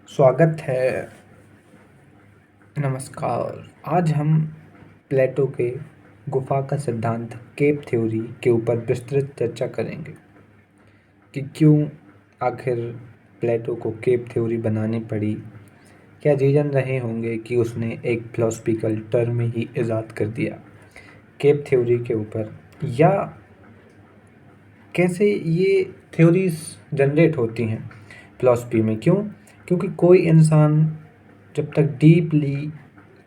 स्वागत है। नमस्कार। आज हम प्लेटो के गुफा का सिद्धांत केप थ्योरी के ऊपर विस्तृत चर्चा करेंगे कि क्यों आखिर प्लेटो को केप थ्योरी बनानी पड़ी। क्या रीज़न रहे होंगे कि उसने एक फिलोसफिकल टर्म ही इजाद कर दिया केप थ्योरी के ऊपर, या कैसे ये थ्योरीज जनरेट होती हैं फिलॉसफी में। क्यों? क्योंकि कोई इंसान जब तक डीपली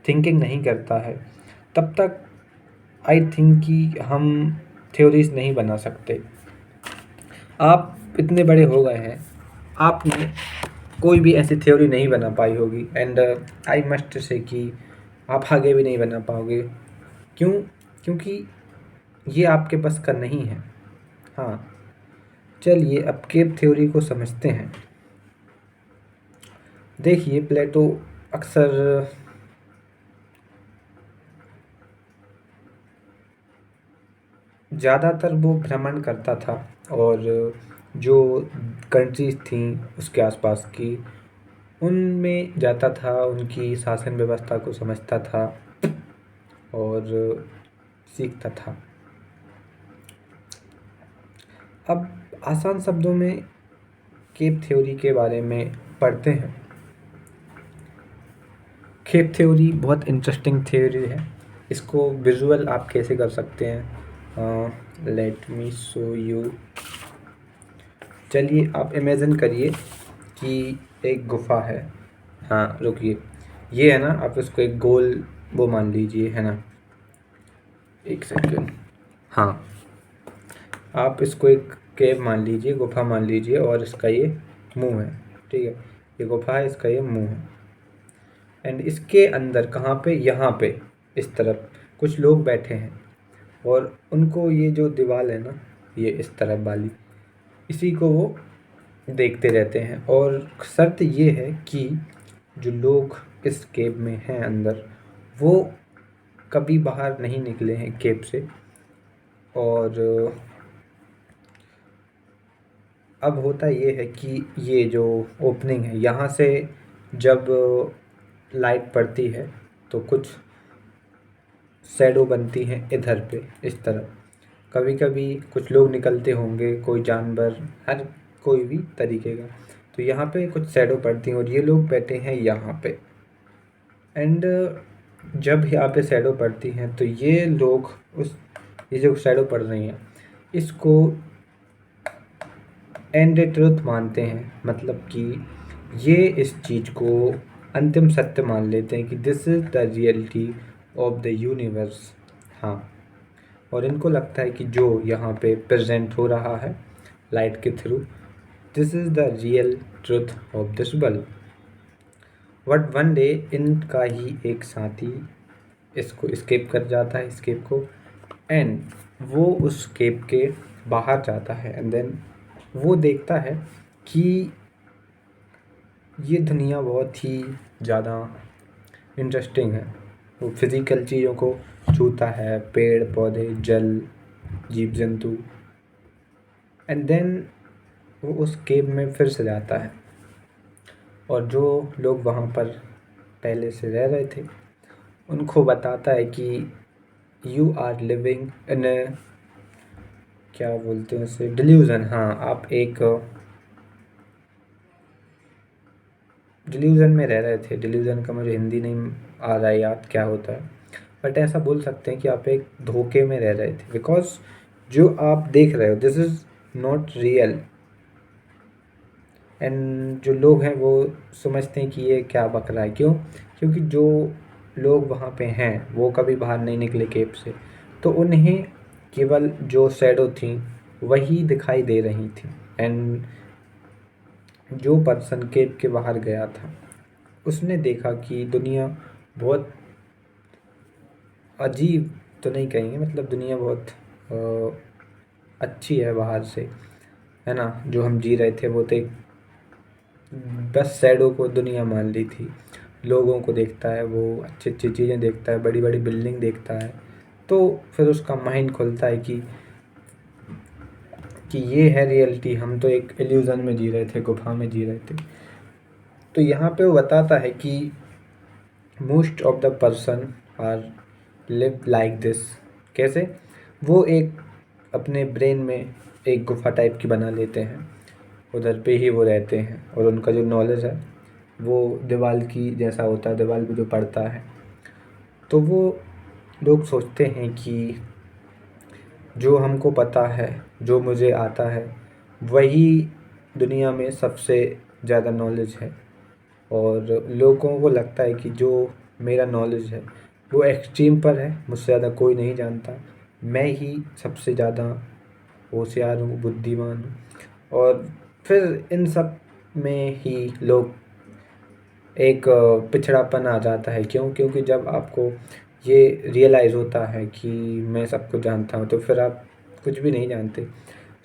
थिंकिंग नहीं करता है तब तक आई थिंक कि हम थ्योरीज नहीं बना सकते। आप इतने बड़े हो गए हैं, आपने कोई भी ऐसी थ्योरी नहीं बना पाई होगी, एंड आई मस्ट से कि आप आगे भी नहीं बना पाओगे। क्यों? क्योंकि ये आपके बस का नहीं है। हाँ, चलिए अब केप थ्योरी को समझते हैं। देखिए, प्लेटो अक्सर ज़्यादातर वो भ्रमण करता था और जो कंट्रीज़ थीं उसके आसपास की, उनमें जाता था, उनकी शासन व्यवस्था को समझता था और सीखता था। अब आसान शब्दों में केप थ्योरी के बारे में पढ़ते हैं। केप थ्योरी बहुत इंटरेस्टिंग थ्योरी है। इसको विजुअल आप कैसे कर सकते हैं, लेट मी शो यू। चलिए आप इमेजिन करिए कि एक गुफा है। हाँ रुकिए, ये है ना, आप इसको एक गोल वो मान लीजिए, है ना। एक सेकेंड। हाँ, आप इसको एक केव मान लीजिए, गुफा मान लीजिए, और इसका ये मुंह है। ठीक है, ये गुफा है, इसका ये मुंह है। एंड इसके अंदर कहाँ पे? यहाँ पे इस तरफ कुछ लोग बैठे हैं और उनको ये जो दीवार है ना, ये इस तरफ वाली, इसी को वो देखते रहते हैं। और शर्त ये है कि जो लोग इस केव में हैं अंदर, वो कभी बाहर नहीं निकले हैं केव से। और अब होता ये है कि ये जो ओपनिंग है, यहाँ से जब लाइट पड़ती है तो कुछ शैडो बनती हैं इधर पे, इस तरफ। कभी कभी कुछ लोग निकलते होंगे, कोई जानवर, हर कोई भी तरीके का। तो यहाँ पे कुछ शैडो पड़ती हैं और ये लोग बैठे हैं यहाँ पे। एंड जब यहाँ पे शैडो पड़ती हैं तो ये लोग ये जो शैडो पड़ रही हैं इसको एंड ट्रुथ मानते हैं। मतलब कि ये इस चीज़ को अंतिम सत्य मान लेते हैं कि this is the reality of the universe. हाँ, और इनको लगता है कि जो यहाँ पे प्रेजेंट हो रहा है लाइट के through, this is the real truth of this world. But one day इनका ही एक साथी इसको स्केप कर जाता है, स्केप को, एंड वो उस केप के बाहर जाता है। एंड देन वो देखता है कि ये दुनिया बहुत ही ज़्यादा इंटरेस्टिंग है। वो फिज़िकल चीज़ों को छूता है, पेड़ पौधे, जल, जीव जंतु। एंड देन वो उस केव में फिर से जाता है और जो लोग वहाँ पर पहले से रह रहे थे उनको बताता है कि यू आर लिविंग इन ए, क्या बोलते हैं उसे, डिल्यूज़न। हाँ, आप एक डिल्यूज़न में रह रहे थे। डिल्यूज़न का मुझे हिंदी नहीं आ रहा है याद क्या होता है, बट ऐसा बोल सकते हैं कि आप एक धोखे में रह रहे थे, बिकॉज जो आप देख रहे हो this is not real. And जो लोग हैं वो समझते हैं कि ये क्या बक रहा है। क्यों? क्योंकि जो लोग वहाँ पे हैं वो कभी बाहर नहीं निकले केव से, तो उन्हें केवल जो शैडो थी वही दिखाई दे रही थी। एंड जो पर्सन केव के बाहर गया था उसने देखा कि दुनिया बहुत अजीब तो नहीं कहेंगे, मतलब दुनिया बहुत अच्छी है बाहर से, है ना। जो हम जी रहे थे वो तो एक बस शैडो को दुनिया मान ली थी। लोगों को देखता है, वो अच्छी अच्छी चीज़ें देखता है, बड़ी बड़ी बिल्डिंग देखता है, तो फिर उसका माइंड खुलता है कि ये है रियलिटी, हम तो एक इल्यूज़न में जी रहे थे, गुफा में जी रहे थे। तो यहाँ पे वो बताता है कि most of the person are live like this. कैसे? वो एक अपने ब्रेन में एक गुफा टाइप की बना लेते हैं, उधर पे ही वो रहते हैं, और उनका जो नॉलेज है वो दीवार की जैसा होता है, दीवार पे जो पड़ता है। तो वो लोग सोचते हैं कि जो हमको पता है, जो मुझे आता है, वही दुनिया में सबसे ज़्यादा नॉलेज है। और लोगों को लगता है कि जो मेरा नॉलेज है वो एक्सट्रीम पर है, मुझसे ज़्यादा कोई नहीं जानता, मैं ही सबसे ज़्यादा होशियार हूँ, बुद्धिमान हूँ। और फिर इन सब में ही लोग एक पिछड़ापन आ जाता है। क्यों? क्योंकि जब आपको ये रियलाइज़ होता है कि मैं सब कुछ जानता हूँ, तो फिर आप कुछ भी नहीं जानते।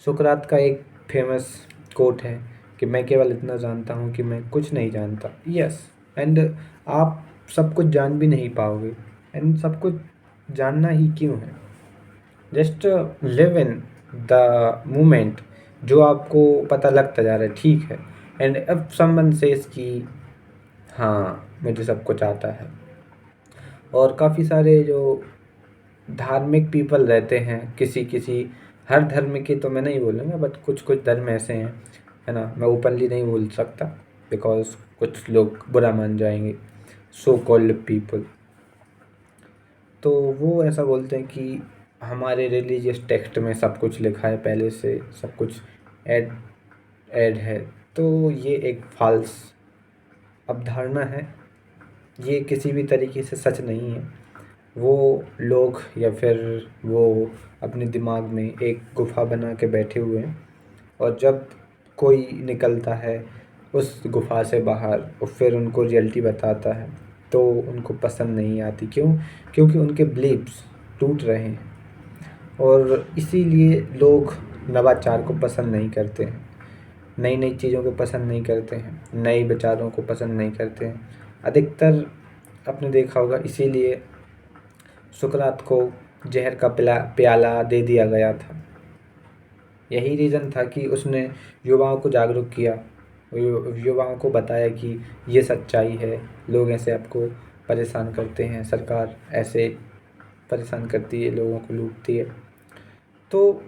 सुकरात का एक फेमस कोट है कि मैं केवल इतना जानता हूँ कि मैं कुछ नहीं जानता। यस, एंड आप सब कुछ जान भी नहीं पाओगे, एंड सब कुछ जानना ही क्यों है? Just live in the moment. जो आपको पता लगता जा रहा है, ठीक है। एंड इफ समवन सेज कि हाँ मुझे सब कुछ आता है। और काफ़ी सारे जो धार्मिक पीपल रहते हैं, किसी किसी, हर धर्म के तो मैं नहीं बोलूँगा, बट कुछ कुछ धर्म ऐसे हैं, है ना, मैं ओपनली नहीं बोल सकता बिकॉज कुछ लोग बुरा मान जाएंगे, सो कॉल्ड पीपल। तो वो ऐसा बोलते हैं कि हमारे रिलीजियस टेक्स्ट में सब कुछ लिखा है पहले से, सब कुछ ऐड ऐड है। तो ये एक फॉल्स अवधारणा है, ये किसी भी तरीके से सच नहीं है। वो लोग या फिर वो अपने दिमाग में एक गुफा बना के बैठे हुए हैं, और जब कोई निकलता है उस गुफा से बाहर और फिर उनको रियलिटी बताता है तो उनको पसंद नहीं आती। क्यों? क्योंकि उनके बिलीव्स टूट रहे हैं, और इसीलिए लोग नवाचार को पसंद नहीं करते हैं, नई नई चीज़ों को पसंद नहीं करते हैं, नए विचारों को पसंद नहीं करते हैं। अधिकतर आपने देखा होगा, इसीलिए सुकरात को जहर का प्याला दे दिया गया था। यही रीज़न था कि उसने युवाओं को जागरूक किया, युवाओं को बताया कि ये सच्चाई है, लोग ऐसे आपको परेशान करते हैं, सरकार ऐसे परेशान करती है, लोगों को लूटती है। तो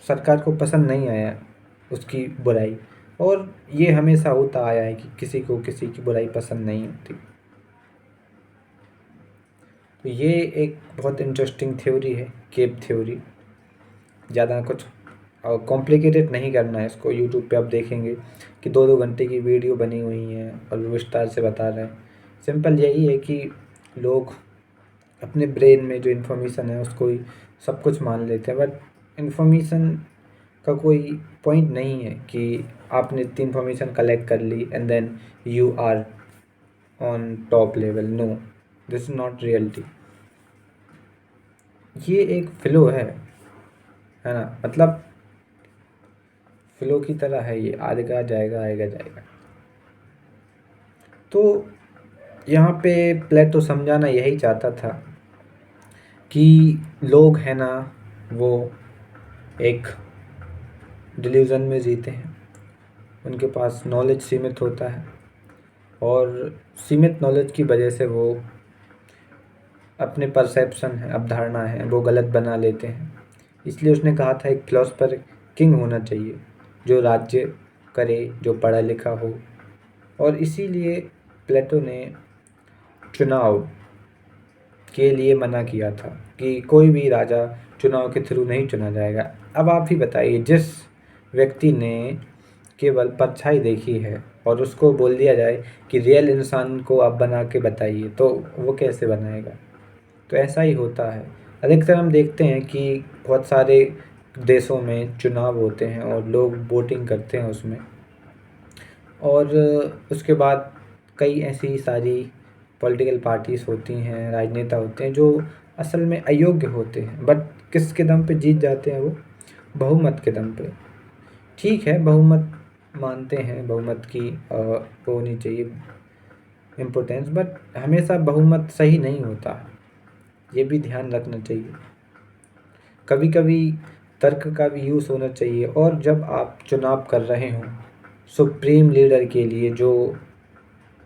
सरकार को पसंद नहीं आया उसकी बुराई, और ये हमेशा होता आया है कि किसी को किसी की बुराई पसंद नहीं होती। तो ये एक बहुत इंटरेस्टिंग थ्योरी है, केप थ्योरी। ज़्यादा कुछ कॉम्प्लिकेटेड नहीं करना है इसको। यूट्यूब पे आप देखेंगे कि 2-2 घंटे की वीडियो बनी हुई हैं और वो विस्तार से बता रहे हैं। सिंपल यही है कि लोग अपने ब्रेन में जो इन्फॉर्मेशन है उसको ही सब कुछ मान लेते हैं, बट इन्फॉर्मेशन का कोई पॉइंट नहीं है कि आपने इतनी इन्फॉर्मेशन कलेक्ट कर ली and then you are on top level. No, this is not reality. ये एक फ्लो है ना, मतलब फ्लो की तरह है, ये आएगा जाएगा आएगा जाएगा। तो यहाँ पे प्लेटो समझाना यही चाहता था कि लोग हैं ना, वो एक डिल्यूजन में जीते हैं, उनके पास नॉलेज सीमित होता है, और सीमित नॉलेज की वजह से वो अपने परसेप्शन है, अवधारणा है, वो गलत बना लेते हैं। इसलिए उसने कहा था एक फिलोसफर किंग होना चाहिए जो राज्य करे, जो पढ़ा लिखा हो। और इसीलिए प्लेटो ने चुनाव के लिए मना किया था कि कोई भी राजा चुनाव के थ्रू नहीं चुना जाएगा। अब आप ही बताइए, जिस व्यक्ति ने केवल परछाई देखी है और उसको बोल दिया जाए कि रियल इंसान को आप बना के बताइए, तो वो कैसे बनाएगा? तो ऐसा ही होता है। अधिकतर हम देखते हैं कि बहुत सारे देशों में चुनाव होते हैं और लोग वोटिंग करते हैं उसमें, और उसके बाद कई ऐसी सारी पॉलिटिकल पार्टीज़ होती हैं, राजनेता होते हैं जो असल में अयोग्य होते हैं, बट किसके दम पे जीत जाते हैं? वो बहुमत के दम पे। ठीक है, बहुमत मानते हैं, बहुमत की वो होनी चाहिए इम्पोर्टेंस, बट हमेशा बहुमत सही नहीं होता है, ये भी ध्यान रखना चाहिए। कभी कभी तर्क का भी यूज़ होना चाहिए। और जब आप चुनाव कर रहे हों सुप्रीम लीडर के लिए, जो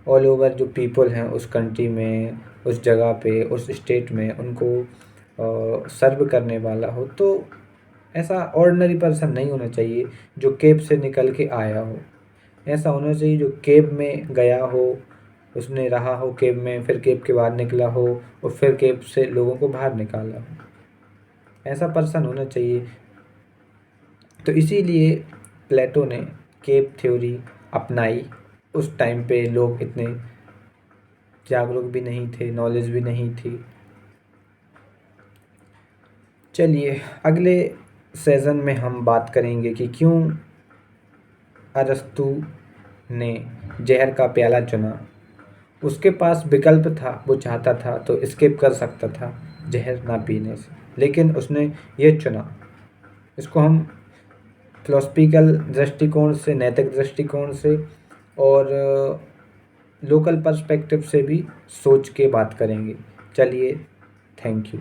ऑल ओवर जो पीपल हैं उस कंट्री में, उस जगह पे, उस स्टेट में उनको सर्व करने वाला हो। तो ऐसा ऑर्डिनरी पर्सन नहीं होना चाहिए जो केब से निकल के आया हो। ऐसा होना चाहिए जो केब में गया हो, उसने रहा हो केब में, फिर केब के बाहर निकला हो और फिर केब से लोगों को बाहर निकाला हो। ऐसा पर्सन होना चाहिए। तो इसीलिए प्लेटो ने केब थ्योरी अपनाई। उस टाइम पे लोग इतने जागरूक भी नहीं थे, नॉलेज भी नहीं थी। चलिए अगले सेशन में हम बात करेंगे कि क्यों अरस्तु ने जहर का प्याला चुना। उसके पास विकल्प था, वो चाहता था तो स्किप कर सकता था जहर ना पीने से, लेकिन उसने ये चुना। इसको हम फिलोसफिकल दृष्टिकोण से, नैतिक दृष्टिकोण से और लोकल पर्सपेक्टिव से भी सोच के बात करेंगे। चलिए, थैंक यू।